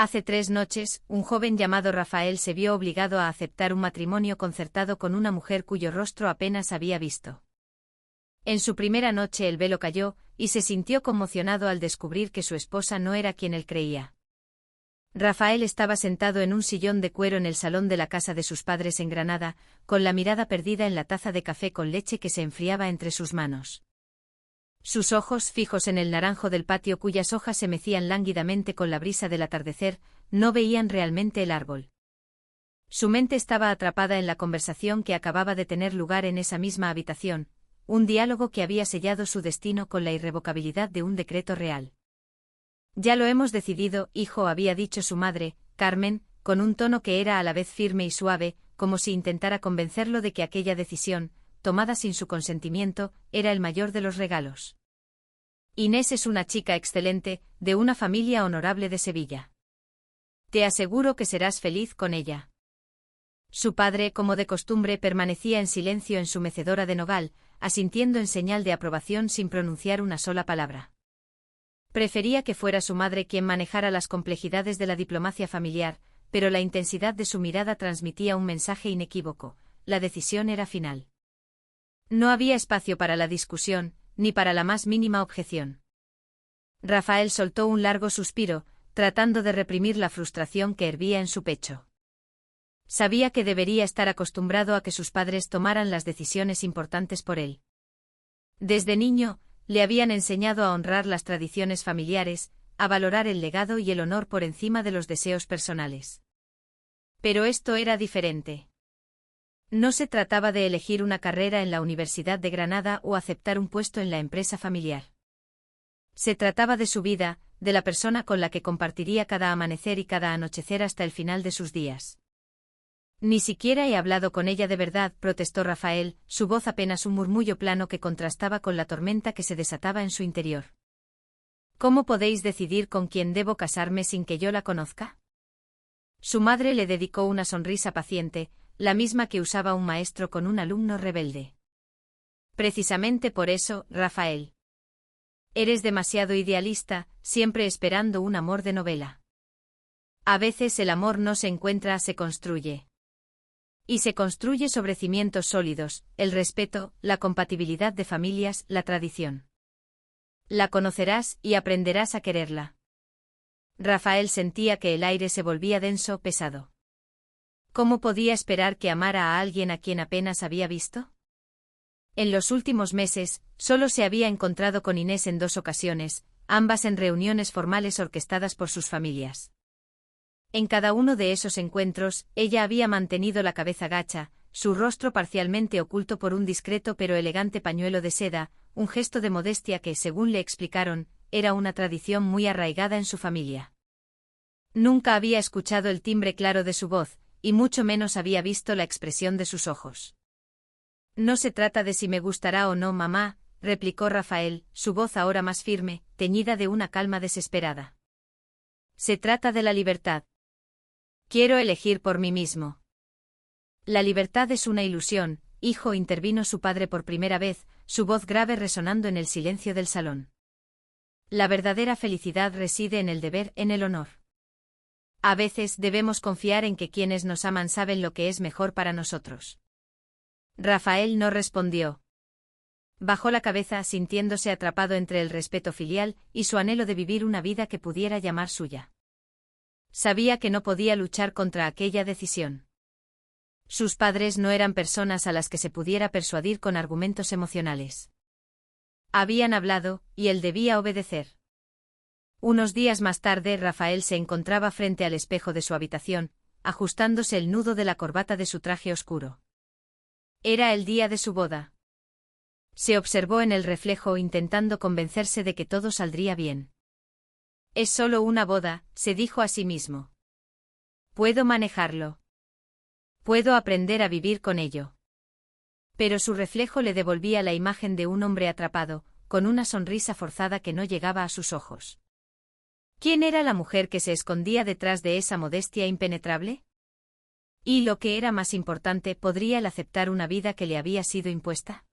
Hace 3 noches, un joven llamado Rafael se vio obligado a aceptar un matrimonio concertado con una mujer cuyo rostro apenas había visto. En su primera noche el velo cayó, y se sintió conmocionado al descubrir que su esposa no era quien él creía. Rafael estaba sentado en un sillón de cuero en el salón de la casa de sus padres en Granada, con la mirada perdida en la taza de café con leche que se enfriaba entre sus manos. Sus ojos, fijos en el naranjo del patio cuyas hojas se mecían lánguidamente con la brisa del atardecer, no veían realmente el árbol. Su mente estaba atrapada en la conversación que acababa de tener lugar en esa misma habitación, un diálogo que había sellado su destino con la irrevocabilidad de un decreto real. «Ya lo hemos decidido, hijo», había dicho su madre, Carmen, con un tono que era a la vez firme y suave, como si intentara convencerlo de que aquella decisión, tomada sin su consentimiento, era el mayor de los regalos. «Inés es una chica excelente, de una familia honorable de Sevilla. Te aseguro que serás feliz con ella». Su padre, como de costumbre, permanecía en silencio en su mecedora de nogal, asintiendo en señal de aprobación sin pronunciar una sola palabra. Prefería que fuera su madre quien manejara las complejidades de la diplomacia familiar, pero la intensidad de su mirada transmitía un mensaje inequívoco: la decisión era final. No había espacio para la discusión, ni para la más mínima objeción. Rafael soltó un largo suspiro, tratando de reprimir la frustración que hervía en su pecho. Sabía que debería estar acostumbrado a que sus padres tomaran las decisiones importantes por él. Desde niño, le habían enseñado a honrar las tradiciones familiares, a valorar el legado y el honor por encima de los deseos personales. Pero esto era diferente. No se trataba de elegir una carrera en la Universidad de Granada o aceptar un puesto en la empresa familiar. Se trataba de su vida, de la persona con la que compartiría cada amanecer y cada anochecer hasta el final de sus días. «Ni siquiera he hablado con ella de verdad», protestó Rafael, su voz apenas un murmullo plano que contrastaba con la tormenta que se desataba en su interior. «¿Cómo podéis decidir con quién debo casarme sin que yo la conozca?». Su madre le dedicó una sonrisa paciente, la misma que usaba un maestro con un alumno rebelde. «Precisamente por eso, Rafael. Eres demasiado idealista, siempre esperando un amor de novela. A veces el amor no se encuentra, se construye. Y se construye sobre cimientos sólidos: el respeto, la compatibilidad de familias, la tradición. La conocerás y aprenderás a quererla». Rafael sentía que el aire se volvía denso, pesado. ¿Cómo podía esperar que amara a alguien a quien apenas había visto? En los últimos meses, solo se había encontrado con Inés en 2 ocasiones, ambas en reuniones formales orquestadas por sus familias. En cada uno de esos encuentros, ella había mantenido la cabeza gacha, su rostro parcialmente oculto por un discreto pero elegante pañuelo de seda, un gesto de modestia que, según le explicaron, era una tradición muy arraigada en su familia. Nunca había escuchado el timbre claro de su voz, y mucho menos había visto la expresión de sus ojos. «No se trata de si me gustará o no, mamá», replicó Rafael, su voz ahora más firme, teñida de una calma desesperada. «Se trata de la libertad. Quiero elegir por mí mismo». «La libertad es una ilusión, hijo», intervino su padre por primera vez, su voz grave resonando en el silencio del salón. «La verdadera felicidad reside en el deber, en el honor. A veces debemos confiar en que quienes nos aman saben lo que es mejor para nosotros». Rafael no respondió. Bajó la cabeza, sintiéndose atrapado entre el respeto filial y su anhelo de vivir una vida que pudiera llamar suya. Sabía que no podía luchar contra aquella decisión. Sus padres no eran personas a las que se pudiera persuadir con argumentos emocionales. Habían hablado, y él debía obedecer. Unos días más tarde, Rafael se encontraba frente al espejo de su habitación, ajustándose el nudo de la corbata de su traje oscuro. Era el día de su boda. Se observó en el reflejo intentando convencerse de que todo saldría bien. «Es solo una boda», se dijo a sí mismo. «Puedo manejarlo. Puedo aprender a vivir con ello». Pero su reflejo le devolvía la imagen de un hombre atrapado, con una sonrisa forzada que no llegaba a sus ojos. ¿Quién era la mujer que se escondía detrás de esa modestia impenetrable? Y lo que era más importante, ¿podría él aceptar una vida que le había sido impuesta?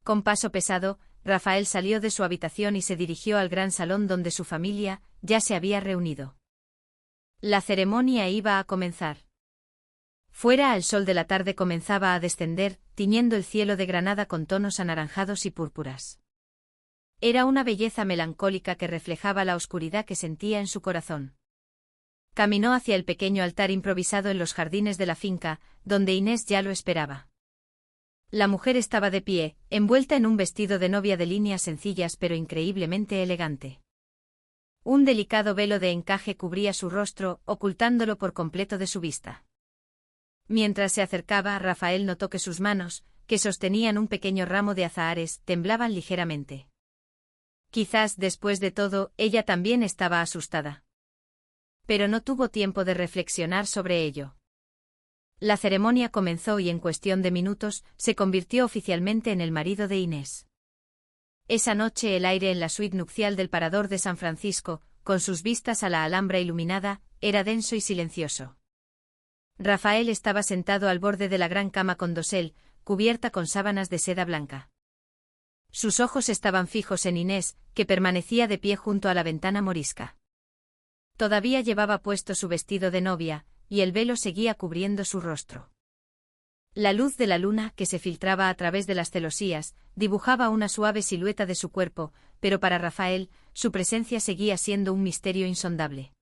Con paso pesado, Rafael salió de su habitación y se dirigió al gran salón donde su familia ya se había reunido. La ceremonia iba a comenzar. Fuera el sol de la tarde comenzaba a descender, tiñendo el cielo de granada con tonos anaranjados y púrpuras. Era una belleza melancólica que reflejaba la oscuridad que sentía en su corazón. Caminó hacia el pequeño altar improvisado en los jardines de la finca, donde Inés ya lo esperaba. La mujer estaba de pie, envuelta en un vestido de novia de líneas sencillas pero increíblemente elegante. Un delicado velo de encaje cubría su rostro, ocultándolo por completo de su vista. Mientras se acercaba, Rafael notó que sus manos, que sostenían un pequeño ramo de azahares, temblaban ligeramente. Quizás, después de todo, ella también estaba asustada. Pero no tuvo tiempo de reflexionar sobre ello. La ceremonia comenzó y en cuestión de minutos, se convirtió oficialmente en el marido de Inés. Esa noche el aire en la suite nupcial del Parador de San Francisco, con sus vistas a la Alhambra iluminada, era denso y silencioso. Rafael estaba sentado al borde de la gran cama con dosel, cubierta con sábanas de seda blanca. Sus ojos estaban fijos en Inés, que permanecía de pie junto a la ventana morisca. Todavía llevaba puesto su vestido de novia, y el velo seguía cubriendo su rostro. La luz de la luna, que se filtraba a través de las celosías, dibujaba una suave silueta de su cuerpo, pero para Rafael, su presencia seguía siendo un misterio insondable.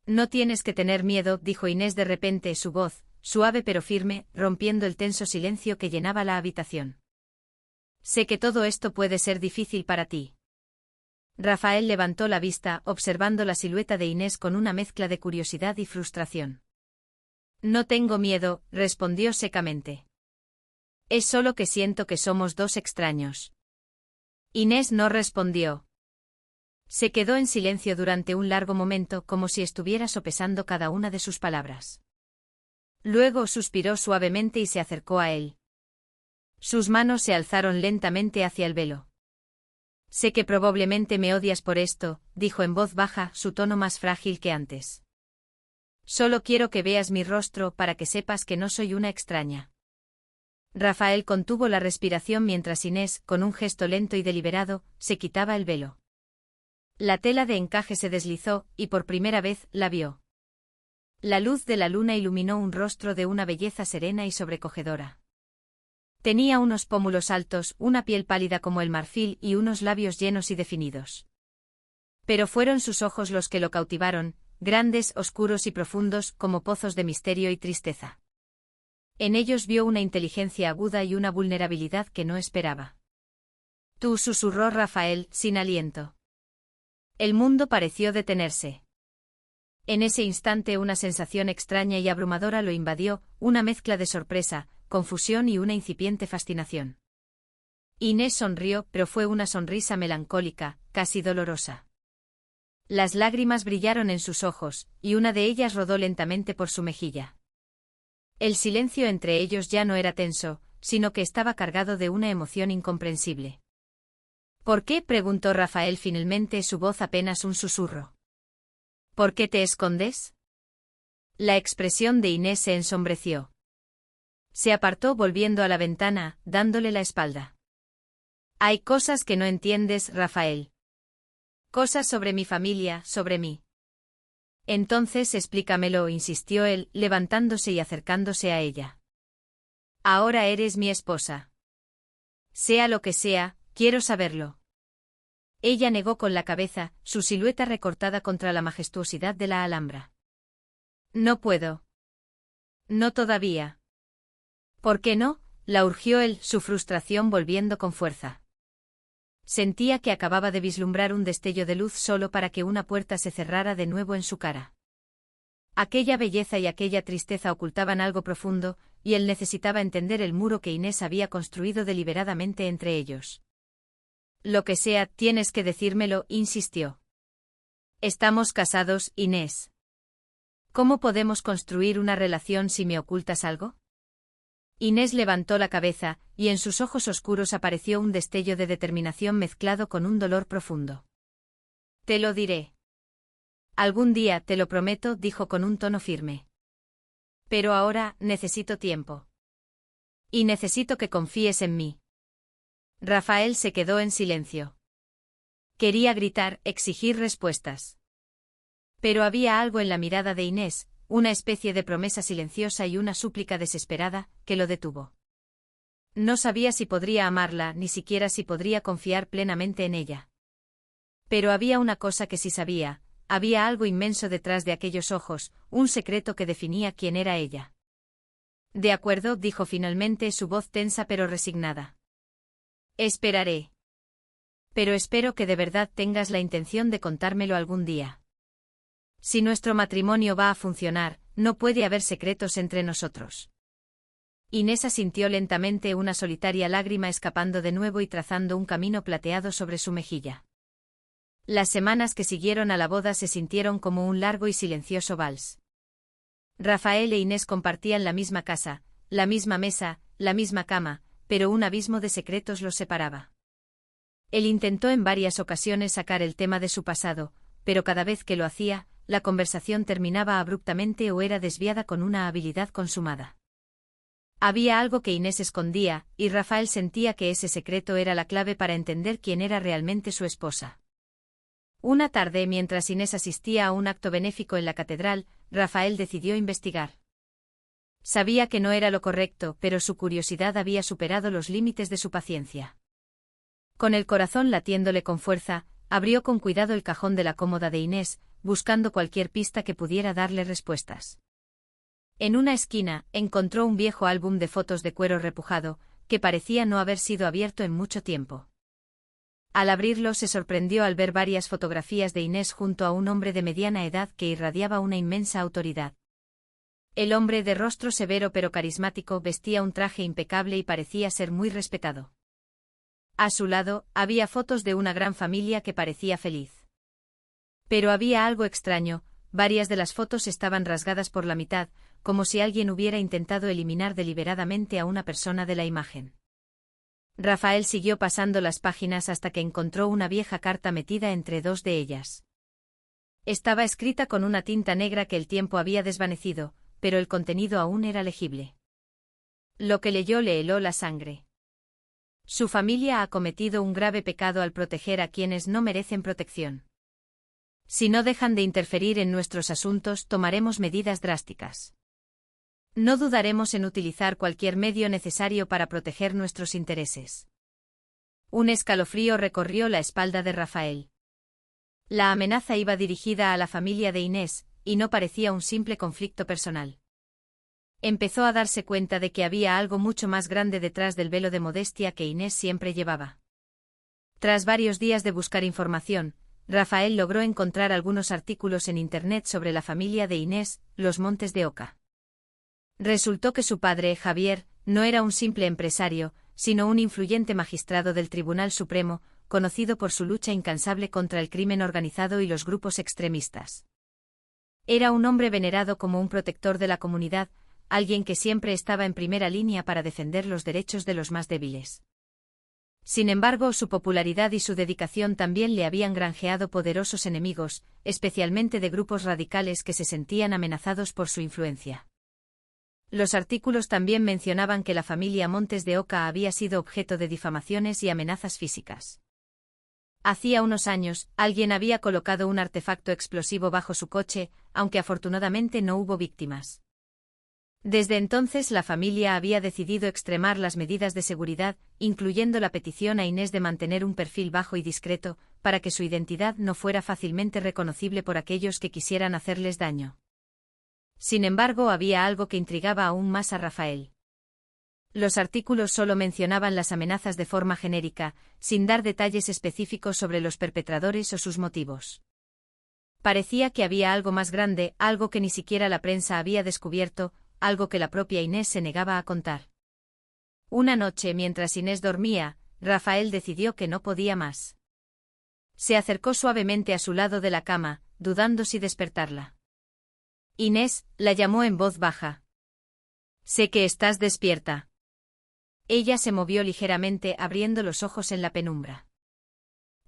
«No tienes que tener miedo», dijo Inés de repente, su voz, suave pero firme, rompiendo el tenso silencio que llenaba la habitación. «Sé que todo esto puede ser difícil para ti». Rafael levantó la vista, observando la silueta de Inés con una mezcla de curiosidad y frustración. «No tengo miedo», respondió secamente. «Es solo que siento que somos dos extraños». Inés no respondió. Se quedó en silencio durante un largo momento, como si estuviera sopesando cada una de sus palabras. Luego suspiró suavemente y se acercó a él. Sus manos se alzaron lentamente hacia el velo. «Sé que probablemente me odias por esto», dijo en voz baja, su tono más frágil que antes. «Solo quiero que veas mi rostro para que sepas que no soy una extraña». Rafael contuvo la respiración mientras Inés, con un gesto lento y deliberado, se quitaba el velo. La tela de encaje se deslizó, y por primera vez, la vio. La luz de la luna iluminó un rostro de una belleza serena y sobrecogedora. Tenía unos pómulos altos, una piel pálida como el marfil y unos labios llenos y definidos. Pero fueron sus ojos los que lo cautivaron, grandes, oscuros y profundos, como pozos de misterio y tristeza. En ellos vio una inteligencia aguda y una vulnerabilidad que no esperaba. «Tú», susurró Rafael, sin aliento. El mundo pareció detenerse. En ese instante una sensación extraña y abrumadora lo invadió, una mezcla de sorpresa, confusión y una incipiente fascinación. Inés sonrió, pero fue una sonrisa melancólica, casi dolorosa. Las lágrimas brillaron en sus ojos, y una de ellas rodó lentamente por su mejilla. El silencio entre ellos ya no era tenso, sino que estaba cargado de una emoción incomprensible. «¿Por qué?», preguntó Rafael finalmente, su voz apenas un susurro. «¿Por qué te escondes?». La expresión de Inés se ensombreció. Se apartó volviendo a la ventana, dándole la espalda. «Hay cosas que no entiendes, Rafael. Cosas sobre mi familia, sobre mí». «Entonces explícamelo», insistió él, levantándose y acercándose a ella. «Ahora eres mi esposa. Sea lo que sea, quiero saberlo». Ella negó con la cabeza, su silueta recortada contra la majestuosidad de la Alhambra. «No puedo». «No todavía». «¿Por qué no?», la urgió él, su frustración volviendo con fuerza. Sentía que acababa de vislumbrar un destello de luz solo para que una puerta se cerrara de nuevo en su cara. Aquella belleza y aquella tristeza ocultaban algo profundo, y él necesitaba entender el muro que Inés había construido deliberadamente entre ellos. «Lo que sea, tienes que decírmelo», insistió. «Estamos casados, Inés. ¿Cómo podemos construir una relación si me ocultas algo?». Inés levantó la cabeza, y en sus ojos oscuros apareció un destello de determinación mezclado con un dolor profundo. «Te lo diré. Algún día, te lo prometo», dijo con un tono firme. «Pero ahora, necesito tiempo. Y necesito que confíes en mí». Rafael se quedó en silencio. Quería gritar, exigir respuestas. Pero había algo en la mirada de Inés, una especie de promesa silenciosa y una súplica desesperada, que lo detuvo. No sabía si podría amarla, ni siquiera si podría confiar plenamente en ella. Pero había una cosa que sí sabía, había algo inmenso detrás de aquellos ojos, un secreto que definía quién era ella. De acuerdo, dijo finalmente, su voz tensa pero resignada. Esperaré. Pero espero que de verdad tengas la intención de contármelo algún día. Si nuestro matrimonio va a funcionar, no puede haber secretos entre nosotros. Inés asintió lentamente, una solitaria lágrima escapando de nuevo y trazando un camino plateado sobre su mejilla. Las semanas que siguieron a la boda se sintieron como un largo y silencioso vals. Rafael e Inés compartían la misma casa, la misma mesa, la misma cama, pero un abismo de secretos los separaba. Él intentó en varias ocasiones sacar el tema de su pasado, pero cada vez que lo hacía, la conversación terminaba abruptamente o era desviada con una habilidad consumada. Había algo que Inés escondía, y Rafael sentía que ese secreto era la clave para entender quién era realmente su esposa. Una tarde, mientras Inés asistía a un acto benéfico en la catedral, Rafael decidió investigar. Sabía que no era lo correcto, pero su curiosidad había superado los límites de su paciencia. Con el corazón latiéndole con fuerza, abrió con cuidado el cajón de la cómoda de Inés, buscando cualquier pista que pudiera darle respuestas. En una esquina, encontró un viejo álbum de fotos de cuero repujado, que parecía no haber sido abierto en mucho tiempo. Al abrirlo se sorprendió al ver varias fotografías de Inés junto a un hombre de mediana edad que irradiaba una inmensa autoridad. El hombre, de rostro severo pero carismático, vestía un traje impecable y parecía ser muy respetado. A su lado, había fotos de una gran familia que parecía feliz. Pero había algo extraño, varias de las fotos estaban rasgadas por la mitad, como si alguien hubiera intentado eliminar deliberadamente a una persona de la imagen. Rafael siguió pasando las páginas hasta que encontró una vieja carta metida entre dos de ellas. Estaba escrita con una tinta negra que el tiempo había desvanecido, pero el contenido aún era legible. Lo que leyó le heló la sangre. Su familia ha cometido un grave pecado al proteger a quienes no merecen protección. Si no dejan de interferir en nuestros asuntos, tomaremos medidas drásticas. No dudaremos en utilizar cualquier medio necesario para proteger nuestros intereses. Un escalofrío recorrió la espalda de Rafael. La amenaza iba dirigida a la familia de Inés, y no parecía un simple conflicto personal. Empezó a darse cuenta de que había algo mucho más grande detrás del velo de modestia que Inés siempre llevaba. Tras varios días de buscar información, Rafael logró encontrar algunos artículos en Internet sobre la familia de Inés, los Montes de Oca. Resultó que su padre, Javier, no era un simple empresario, sino un influyente magistrado del Tribunal Supremo, conocido por su lucha incansable contra el crimen organizado y los grupos extremistas. Era un hombre venerado como un protector de la comunidad, alguien que siempre estaba en primera línea para defender los derechos de los más débiles. Sin embargo, su popularidad y su dedicación también le habían granjeado poderosos enemigos, especialmente de grupos radicales que se sentían amenazados por su influencia. Los artículos también mencionaban que la familia Montes de Oca había sido objeto de difamaciones y amenazas físicas. Hacía unos años, alguien había colocado un artefacto explosivo bajo su coche, aunque afortunadamente no hubo víctimas. Desde entonces la familia había decidido extremar las medidas de seguridad, incluyendo la petición a Inés de mantener un perfil bajo y discreto, para que su identidad no fuera fácilmente reconocible por aquellos que quisieran hacerles daño. Sin embargo, había algo que intrigaba aún más a Rafael. Los artículos solo mencionaban las amenazas de forma genérica, sin dar detalles específicos sobre los perpetradores o sus motivos. Parecía que había algo más grande, algo que ni siquiera la prensa había descubierto, algo que la propia Inés se negaba a contar. Una noche, mientras Inés dormía, Rafael decidió que no podía más. Se acercó suavemente a su lado de la cama, dudando si despertarla. Inés, la llamó en voz baja. Sé que estás despierta. Ella se movió ligeramente, abriendo los ojos en la penumbra.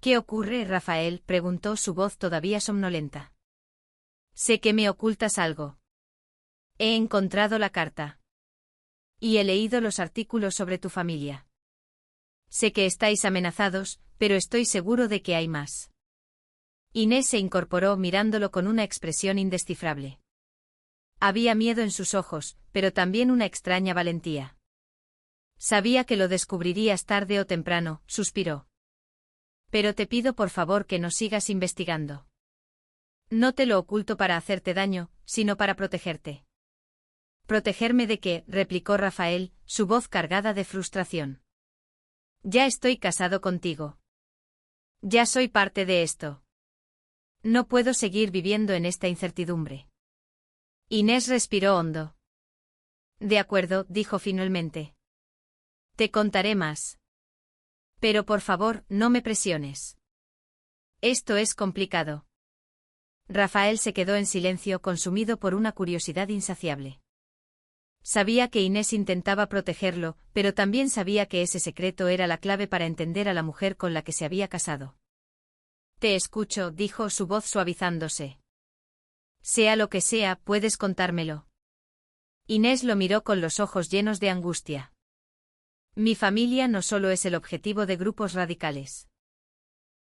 ¿Qué ocurre, Rafael?, preguntó, su voz todavía somnolenta. Sé que me ocultas algo. He encontrado la carta. Y he leído los artículos sobre tu familia. Sé que estáis amenazados, pero estoy seguro de que hay más. Inés se incorporó mirándolo con una expresión indescifrable. Había miedo en sus ojos, pero también una extraña valentía. Sabía que lo descubrirías tarde o temprano, suspiró. Pero te pido por favor que no sigas investigando. No te lo oculto para hacerte daño, sino para protegerte. ¿Protegerme de qué?, replicó Rafael, su voz cargada de frustración. Ya estoy casado contigo. Ya soy parte de esto. No puedo seguir viviendo en esta incertidumbre. Inés respiró hondo. De acuerdo, dijo finalmente. Te contaré más. Pero por favor, no me presiones. Esto es complicado. Rafael se quedó en silencio, consumido por una curiosidad insaciable. Sabía que Inés intentaba protegerlo, pero también sabía que ese secreto era la clave para entender a la mujer con la que se había casado. Te escucho, dijo, su voz suavizándose. Sea lo que sea, puedes contármelo. Inés lo miró con los ojos llenos de angustia. Mi familia no solo es el objetivo de grupos radicales.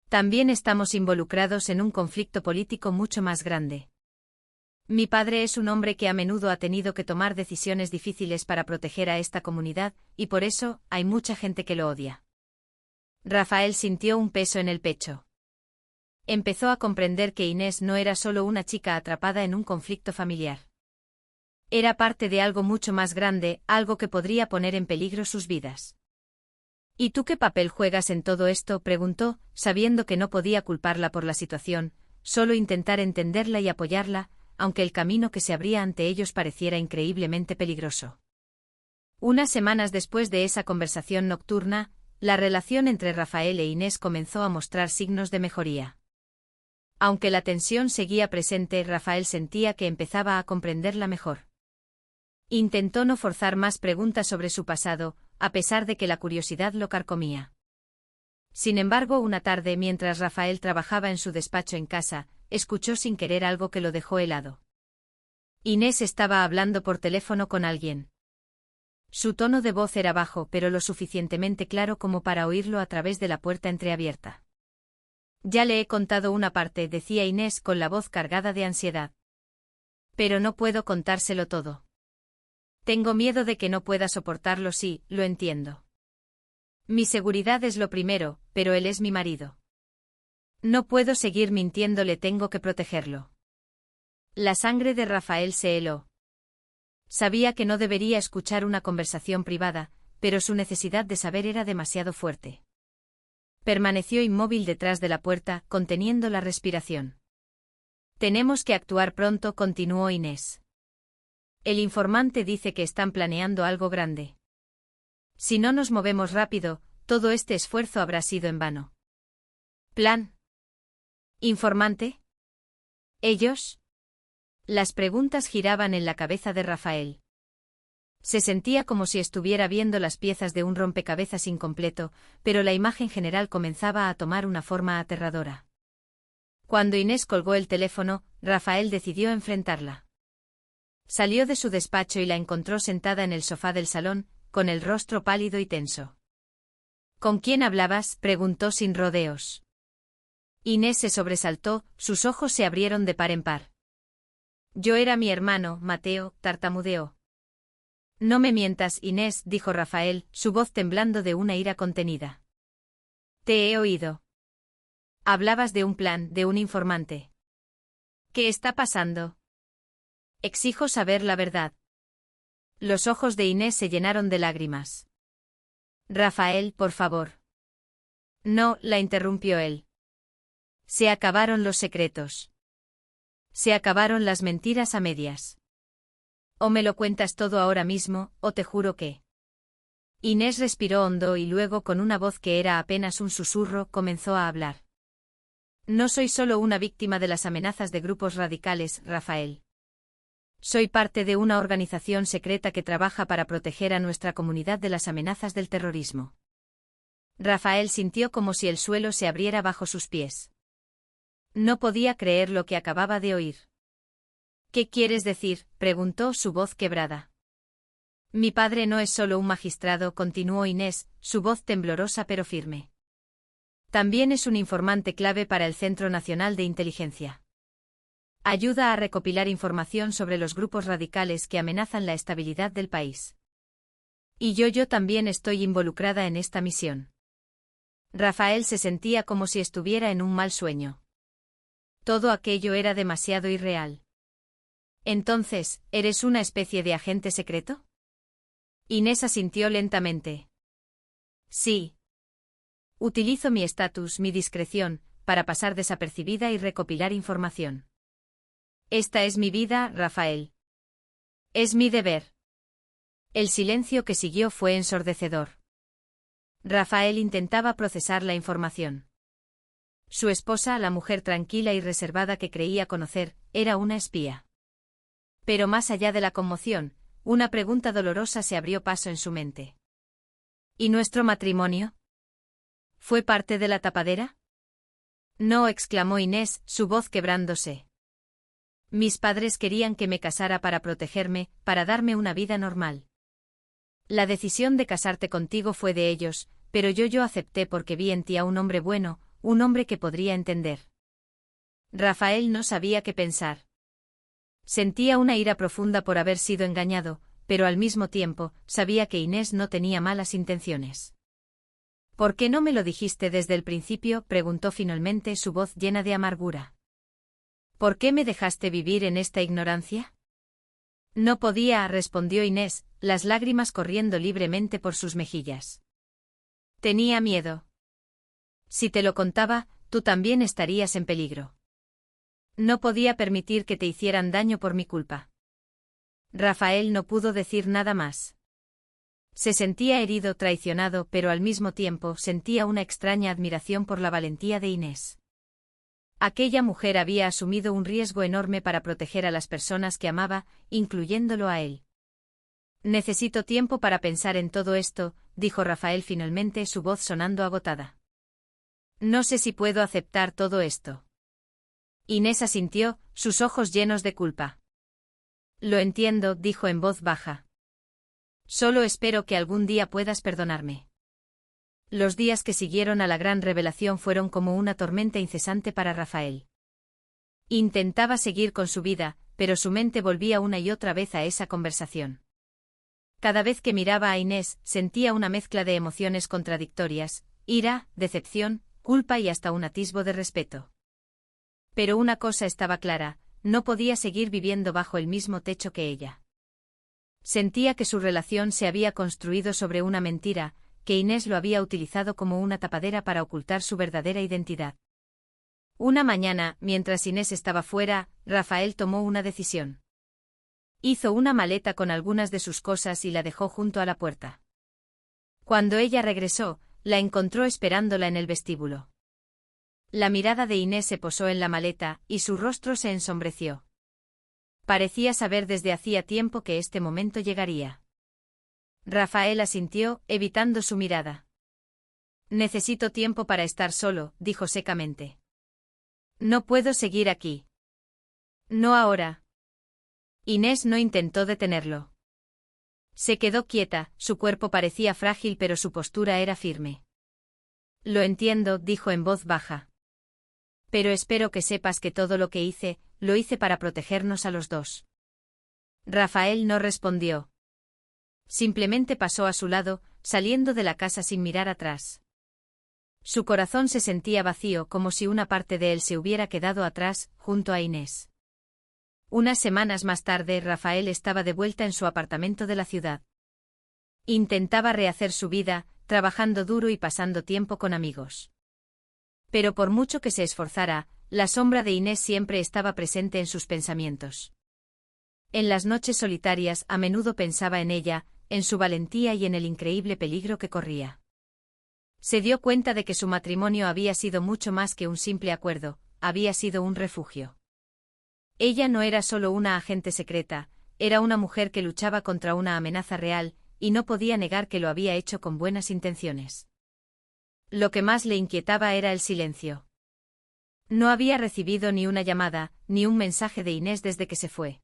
También estamos involucrados en un conflicto político mucho más grande. Mi padre es un hombre que a menudo ha tenido que tomar decisiones difíciles para proteger a esta comunidad, y por eso, hay mucha gente que lo odia. Rafael sintió un peso en el pecho. Empezó a comprender que Inés no era solo una chica atrapada en un conflicto familiar. Era parte de algo mucho más grande, algo que podría poner en peligro sus vidas. ¿Y tú qué papel juegas en todo esto?, preguntó, sabiendo que no podía culparla por la situación, solo intentar entenderla y apoyarla, aunque el camino que se abría ante ellos pareciera increíblemente peligroso. Unas semanas después de esa conversación nocturna, la relación entre Rafael e Inés comenzó a mostrar signos de mejoría. Aunque la tensión seguía presente, Rafael sentía que empezaba a comprenderla mejor. Intentó no forzar más preguntas sobre su pasado, a pesar de que la curiosidad lo carcomía. Sin embargo, una tarde, mientras Rafael trabajaba en su despacho en casa, escuchó sin querer algo que lo dejó helado. Inés estaba hablando por teléfono con alguien. Su tono de voz era bajo, pero lo suficientemente claro como para oírlo a través de la puerta entreabierta. Ya le he contado una parte, decía Inés con la voz cargada de ansiedad. Pero no puedo contárselo todo. Tengo miedo de que no pueda soportarlo. Sí, lo entiendo. Mi seguridad es lo primero, pero él es mi marido. No puedo seguir mintiéndole, tengo que protegerlo. La sangre de Rafael se heló. Sabía que no debería escuchar una conversación privada, pero su necesidad de saber era demasiado fuerte. Permaneció inmóvil detrás de la puerta, conteniendo la respiración. Tenemos que actuar pronto, continuó Inés. El informante dice que están planeando algo grande. Si no nos movemos rápido, todo este esfuerzo habrá sido en vano. ¿Plan? ¿Informante? ¿Ellos? Las preguntas giraban en la cabeza de Rafael. Se sentía como si estuviera viendo las piezas de un rompecabezas incompleto, pero la imagen general comenzaba a tomar una forma aterradora. Cuando Inés colgó el teléfono, Rafael decidió enfrentarla. Salió de su despacho y la encontró sentada en el sofá del salón, con el rostro pálido y tenso. ¿Con quién hablabas?, preguntó sin rodeos. Inés se sobresaltó, sus ojos se abrieron de par en par. Yo era mi hermano, Mateo, tartamudeó. No me mientas, Inés, dijo Rafael, su voz temblando de una ira contenida. Te he oído. Hablabas de un plan, de un informante. ¿Qué está pasando? Exijo saber la verdad. Los ojos de Inés se llenaron de lágrimas. Rafael, por favor. No, la interrumpió él. Se acabaron los secretos. Se acabaron las mentiras a medias. O me lo cuentas todo ahora mismo, o te juro que... Inés respiró hondo y luego, con una voz que era apenas un susurro, comenzó a hablar. No soy solo una víctima de las amenazas de grupos radicales, Rafael. Soy parte de una organización secreta que trabaja para proteger a nuestra comunidad de las amenazas del terrorismo. Rafael sintió como si el suelo se abriera bajo sus pies. No podía creer lo que acababa de oír. ¿Qué quieres decir?, preguntó, su voz quebrada. Mi padre no es solo un magistrado, continuó Inés, su voz temblorosa pero firme. También es un informante clave para el Centro Nacional de Inteligencia. Ayuda a recopilar información sobre los grupos radicales que amenazan la estabilidad del país. Y yo también estoy involucrada en esta misión. Rafael se sentía como si estuviera en un mal sueño. Todo aquello era demasiado irreal. Entonces, ¿eres una especie de agente secreto? Inés asintió lentamente. Sí. Utilizo mi estatus, mi discreción, para pasar desapercibida y recopilar información. Esta es mi vida, Rafael. Es mi deber. El silencio que siguió fue ensordecedor. Rafael intentaba procesar la información. Su esposa, la mujer tranquila y reservada que creía conocer, era una espía. Pero más allá de la conmoción, una pregunta dolorosa se abrió paso en su mente. ¿Y nuestro matrimonio? ¿Fue parte de la tapadera? No, exclamó Inés, su voz quebrándose. Mis padres querían que me casara para protegerme, para darme una vida normal. La decisión de casarte contigo fue de ellos, pero yo acepté porque vi en ti a un hombre bueno, un hombre que podría entender. Rafael no sabía qué pensar. Sentía una ira profunda por haber sido engañado, pero al mismo tiempo, sabía que Inés no tenía malas intenciones. ¿Por qué no me lo dijiste desde el principio?, preguntó finalmente, su voz llena de amargura. ¿Por qué me dejaste vivir en esta ignorancia? No podía, respondió Inés, las lágrimas corriendo libremente por sus mejillas. Tenía miedo. Si te lo contaba, tú también estarías en peligro. No podía permitir que te hicieran daño por mi culpa. Rafael no pudo decir nada más. Se sentía herido, traicionado, pero al mismo tiempo sentía una extraña admiración por la valentía de Inés. Aquella mujer había asumido un riesgo enorme para proteger a las personas que amaba, incluyéndolo a él. Necesito tiempo para pensar en todo esto, dijo Rafael finalmente, su voz sonando agotada. No sé si puedo aceptar todo esto. Inés asintió, sus ojos llenos de culpa. Lo entiendo, dijo en voz baja. Solo espero que algún día puedas perdonarme. Los días que siguieron a la gran revelación fueron como una tormenta incesante para Rafael. Intentaba seguir con su vida, pero su mente volvía una y otra vez a esa conversación. Cada vez que miraba a Inés, sentía una mezcla de emociones contradictorias, ira, decepción, culpa y hasta un atisbo de respeto. Pero una cosa estaba clara, no podía seguir viviendo bajo el mismo techo que ella. Sentía que su relación se había construido sobre una mentira, que Inés lo había utilizado como una tapadera para ocultar su verdadera identidad. Una mañana, mientras Inés estaba fuera, Rafael tomó una decisión. Hizo una maleta con algunas de sus cosas y la dejó junto a la puerta. Cuando ella regresó, la encontró esperándola en el vestíbulo. La mirada de Inés se posó en la maleta, y su rostro se ensombreció. Parecía saber desde hacía tiempo que este momento llegaría. Rafael asintió, evitando su mirada. Necesito tiempo para estar solo, dijo secamente. No puedo seguir aquí. No ahora. Inés no intentó detenerlo. Se quedó quieta, su cuerpo parecía frágil pero su postura era firme. Lo entiendo, dijo en voz baja. Pero espero que sepas que todo lo que hice, lo hice para protegernos a los dos. Rafael no respondió. Simplemente pasó a su lado, saliendo de la casa sin mirar atrás. Su corazón se sentía vacío, como si una parte de él se hubiera quedado atrás, junto a Inés. Unas semanas más tarde, Rafael estaba de vuelta en su apartamento de la ciudad. Intentaba rehacer su vida, trabajando duro y pasando tiempo con amigos. Pero por mucho que se esforzara, la sombra de Inés siempre estaba presente en sus pensamientos. En las noches solitarias a menudo pensaba en ella, en su valentía y en el increíble peligro que corría. Se dio cuenta de que su matrimonio había sido mucho más que un simple acuerdo, había sido un refugio. Ella no era solo una agente secreta, era una mujer que luchaba contra una amenaza real, y no podía negar que lo había hecho con buenas intenciones. Lo que más le inquietaba era el silencio. No había recibido ni una llamada, ni un mensaje de Inés desde que se fue.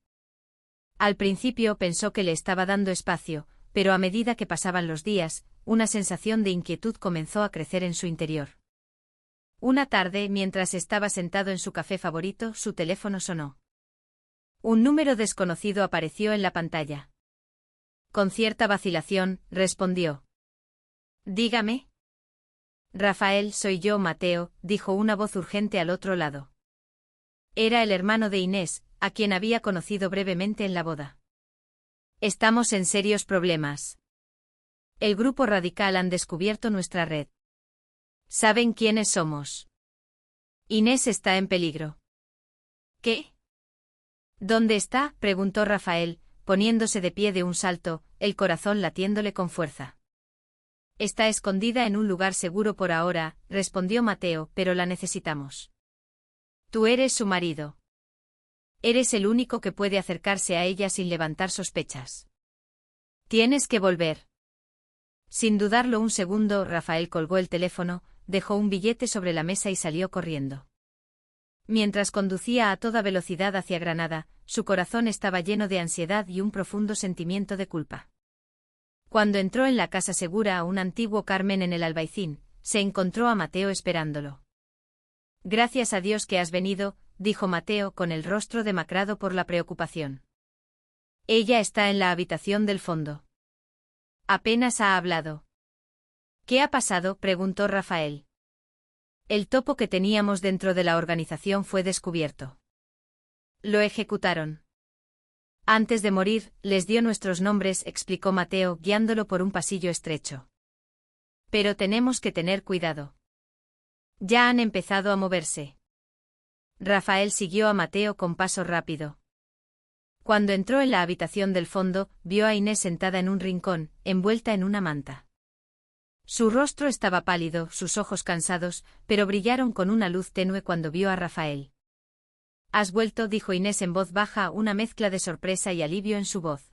Al principio pensó que le estaba dando espacio, pero a medida que pasaban los días, una sensación de inquietud comenzó a crecer en su interior. Una tarde, mientras estaba sentado en su café favorito, su teléfono sonó. Un número desconocido apareció en la pantalla. Con cierta vacilación, respondió. Dígame. Rafael, soy yo, Mateo, dijo una voz urgente al otro lado. Era el hermano de Inés, a quien había conocido brevemente en la boda. Estamos en serios problemas. El grupo radical han descubierto nuestra red. ¿Saben quiénes somos? Inés está en peligro. ¿Qué? ¿Dónde está?, preguntó Rafael, poniéndose de pie de un salto, el corazón latiéndole con fuerza. Está escondida en un lugar seguro por ahora, respondió Mateo, pero la necesitamos. Tú eres su marido. Eres el único que puede acercarse a ella sin levantar sospechas. Tienes que volver. Sin dudarlo un segundo, Rafael colgó el teléfono, dejó un billete sobre la mesa y salió corriendo. Mientras conducía a toda velocidad hacia Granada, su corazón estaba lleno de ansiedad y un profundo sentimiento de culpa. Cuando entró en la casa segura a un antiguo Carmen en el Albaicín, se encontró a Mateo esperándolo. Gracias a Dios que has venido, dijo Mateo con el rostro demacrado por la preocupación. Ella está en la habitación del fondo. Apenas ha hablado. ¿Qué ha pasado?, preguntó Rafael. El topo que teníamos dentro de la organización fue descubierto. Lo ejecutaron. Antes de morir, les dio nuestros nombres, explicó Mateo, guiándolo por un pasillo estrecho. Pero tenemos que tener cuidado. Ya han empezado a moverse. Rafael siguió a Mateo con paso rápido. Cuando entró en la habitación del fondo, vio a Inés sentada en un rincón, envuelta en una manta. Su rostro estaba pálido, sus ojos cansados, pero brillaron con una luz tenue cuando vio a Rafael. «Has vuelto», dijo Inés en voz baja, una mezcla de sorpresa y alivio en su voz.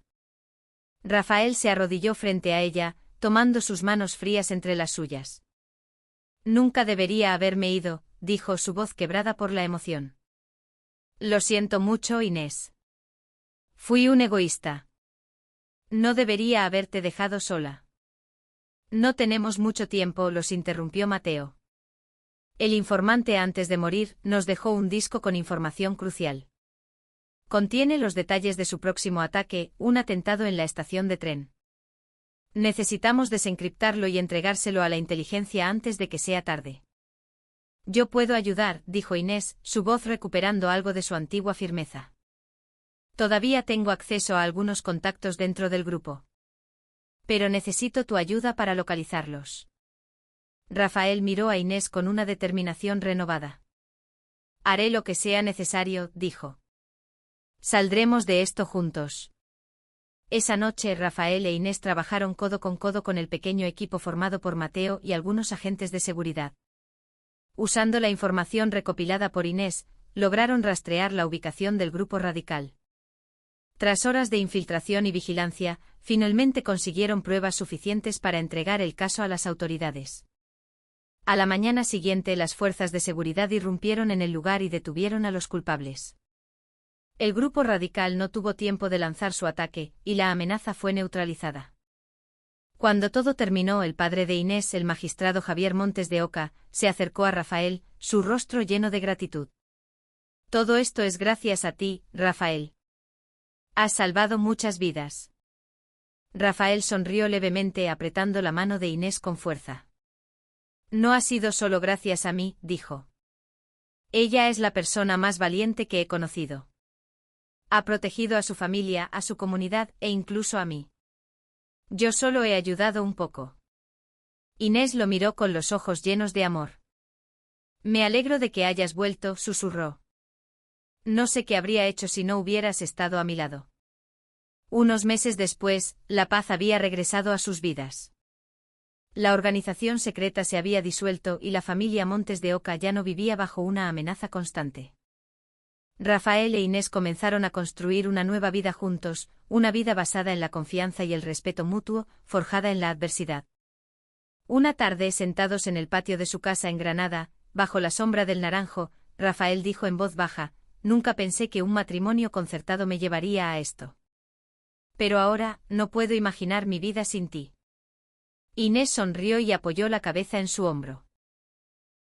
Rafael se arrodilló frente a ella, tomando sus manos frías entre las suyas. «Nunca debería haberme ido», dijo, su voz quebrada por la emoción. «Lo siento mucho, Inés. Fui un egoísta. No debería haberte dejado sola». «No tenemos mucho tiempo», los interrumpió Mateo. El informante antes de morir nos dejó un disco con información crucial. Contiene los detalles de su próximo ataque, un atentado en la estación de tren. Necesitamos desencriptarlo y entregárselo a la inteligencia antes de que sea tarde. Yo puedo ayudar, dijo Inés, su voz recuperando algo de su antigua firmeza. Todavía tengo acceso a algunos contactos dentro del grupo. Pero necesito tu ayuda para localizarlos. Rafael miró a Inés con una determinación renovada. Haré lo que sea necesario, dijo. Saldremos de esto juntos. Esa noche Rafael e Inés trabajaron codo con el pequeño equipo formado por Mateo y algunos agentes de seguridad. Usando la información recopilada por Inés, lograron rastrear la ubicación del grupo radical. Tras horas de infiltración y vigilancia, finalmente consiguieron pruebas suficientes para entregar el caso a las autoridades. A la mañana siguiente las fuerzas de seguridad irrumpieron en el lugar y detuvieron a los culpables. El grupo radical no tuvo tiempo de lanzar su ataque, y la amenaza fue neutralizada. Cuando todo terminó, el padre de Inés, el magistrado Javier Montes de Oca, se acercó a Rafael, su rostro lleno de gratitud. Todo esto es gracias a ti, Rafael. Has salvado muchas vidas. Rafael sonrió levemente apretando la mano de Inés con fuerza. No ha sido solo gracias a mí, dijo. Ella es la persona más valiente que he conocido. Ha protegido a su familia, a su comunidad e incluso a mí. Yo solo he ayudado un poco. Inés lo miró con los ojos llenos de amor. Me alegro de que hayas vuelto, susurró. No sé qué habría hecho si no hubieras estado a mi lado. Unos meses después, la paz había regresado a sus vidas. La organización secreta se había disuelto y la familia Montes de Oca ya no vivía bajo una amenaza constante. Rafael e Inés comenzaron a construir una nueva vida juntos, una vida basada en la confianza y el respeto mutuo, forjada en la adversidad. Una tarde, sentados en el patio de su casa en Granada, bajo la sombra del naranjo, Rafael dijo en voz baja: «Nunca pensé que un matrimonio concertado me llevaría a esto. Pero ahora, no puedo imaginar mi vida sin ti». Inés sonrió y apoyó la cabeza en su hombro.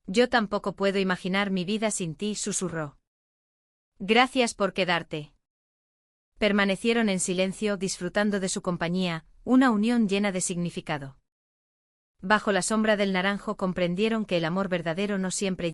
Yo tampoco puedo imaginar mi vida sin ti, susurró. Gracias por quedarte. Permanecieron en silencio disfrutando de su compañía, una unión llena de significado. Bajo la sombra del naranjo comprendieron que el amor verdadero no siempre